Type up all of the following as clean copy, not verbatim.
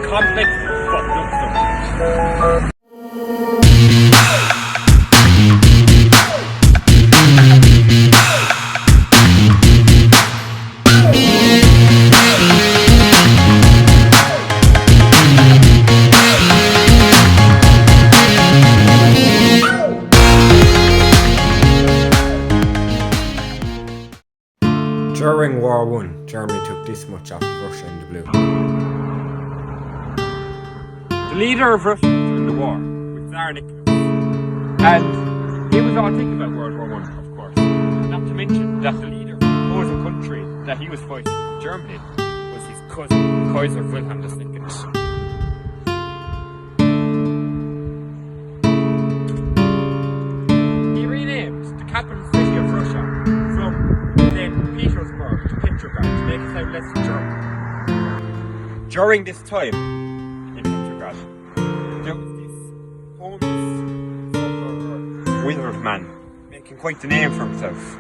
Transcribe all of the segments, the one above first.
complex fucked up stuff. During War I, Germany took this much off of Russia in the blue. The leader of Russia in the war was Tsar Nicholas. And he was all thinking about World War I, of course. Not to mention that the leader of the opposing country that he was fighting, Germany, was his cousin, Kaiser Wilhelm II. He renamed the capital city of Russia from then Petersburg to Petrograd to make it sound less German. During this time in Petrograd, there was this homeless wizard man making quite the name for himself.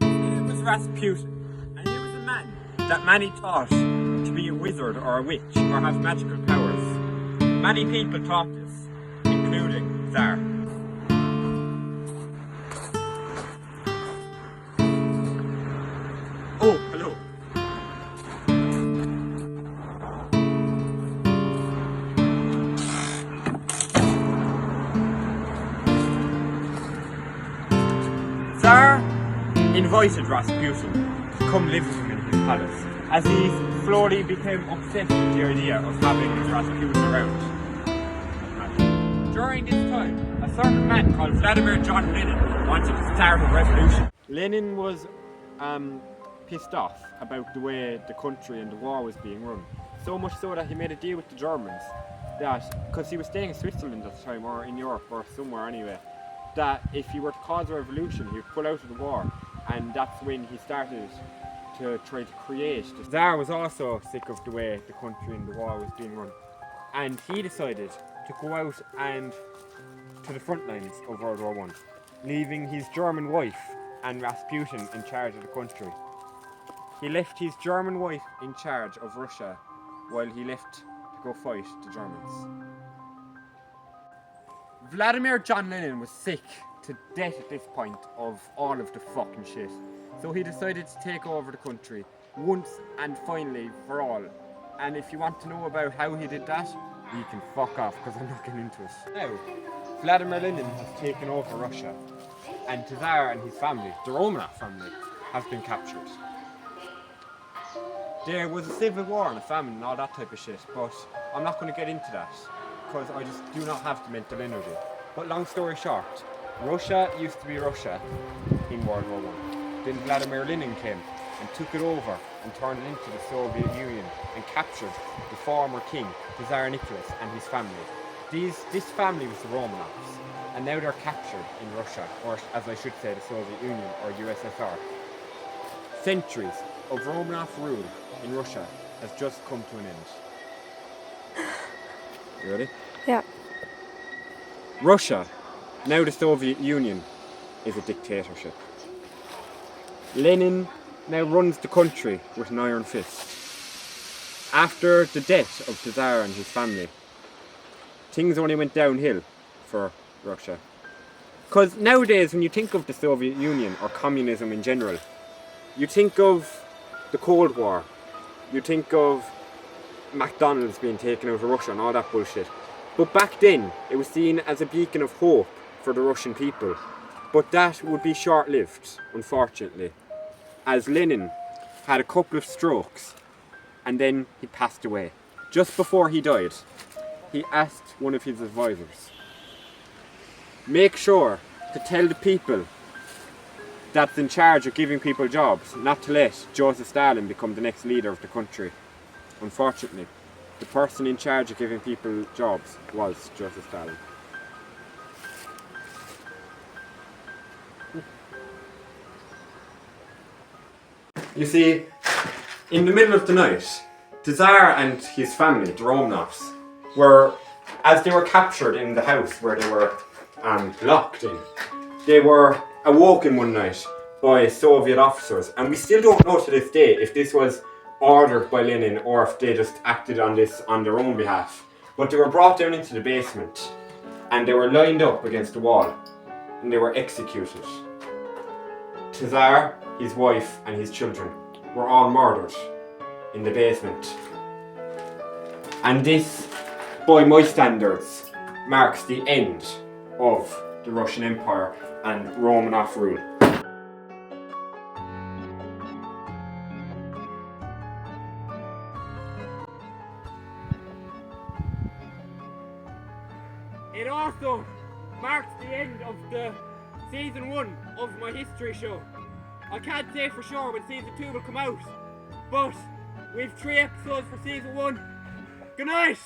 His name was Rasputin, and he was a man that many thought to be a wizard or a witch or have magical powers. Many people thought this, including Tsar. Oh, hello. Tsar invited Rasputin to come live with him in his palace, as he slowly became obsessed with the idea of having Rasputin around. During this time, a certain man called Vladimir John Lenin wanted to start a revolution. Lenin was pissed off about the way the country and the war was being run. So much so that he made a deal with the Germans that, because he was staying in Switzerland at the time, or in Europe, or somewhere anyway, that if he were to cause a revolution, he would pull out of the war. And that's when he started to try to create. The Tsar was also sick of the way the country and the war was being run. And he decided to go out and to the front lines of World War I, leaving his German wife and Rasputin in charge of the country. He left his German wife in charge of Russia while he left to go fight the Germans. Vladimir John Lenin was sick to death at this point of all of the fucking shit. So he decided to take over the country once and finally for all. And if you want to know about how he did that, you can fuck off, because I'm not getting into it. Now, Vladimir Lenin has taken over Russia, and Tsar and his family, the Romanov family, have been captured. There was a civil war and a famine and all that type of shit, but I'm not going to get into that, because I just do not have the mental energy. But long story short, Russia used to be Russia in World War I. Then Vladimir Lenin came and took it over and turned it into the Soviet Union and captured the former king, Tsar Nicholas, and his family. This family was the Romanovs, and now they're captured in Russia, or as I should say, the Soviet Union or USSR. Centuries of Romanov rule in Russia has just come to an end. You ready? Yeah. Russia, now the Soviet Union, is a dictatorship. Lenin now runs the country with an iron fist. After the death of the Tsar and his family, things only went downhill for Russia. Because nowadays, when you think of the Soviet Union or communism in general, you think of the Cold War, you think of McDonald's being taken out of Russia and all that bullshit. But back then, it was seen as a beacon of hope for the Russian people. But that would be short-lived, unfortunately, as Lenin had a couple of strokes and then he passed away. Just before he died, he asked one of his advisors, make sure to tell the people that's in charge of giving people jobs not to let Joseph Stalin become the next leader of the country. Unfortunately, the person in charge of giving people jobs was Joseph Stalin. You see, in the middle of the night, the Tsar and his family, the Romanovs, were, as they were captured in the house where they were locked in, they were awoken one night by Soviet officers, and we still don't know to this day if this was ordered by Lenin or if they just acted on this on their own behalf. But they were brought down into the basement and they were lined up against the wall and they were executed. Tsar, his wife and his children were all murdered in the basement. And this, by my standards, marks the end of the Russian Empire and Romanov rule. It also marks the end of the season 1 of my history show. I can't say for sure when season 2 will come out, but we've 3 episodes for season 1. Good night!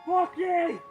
Fuck you!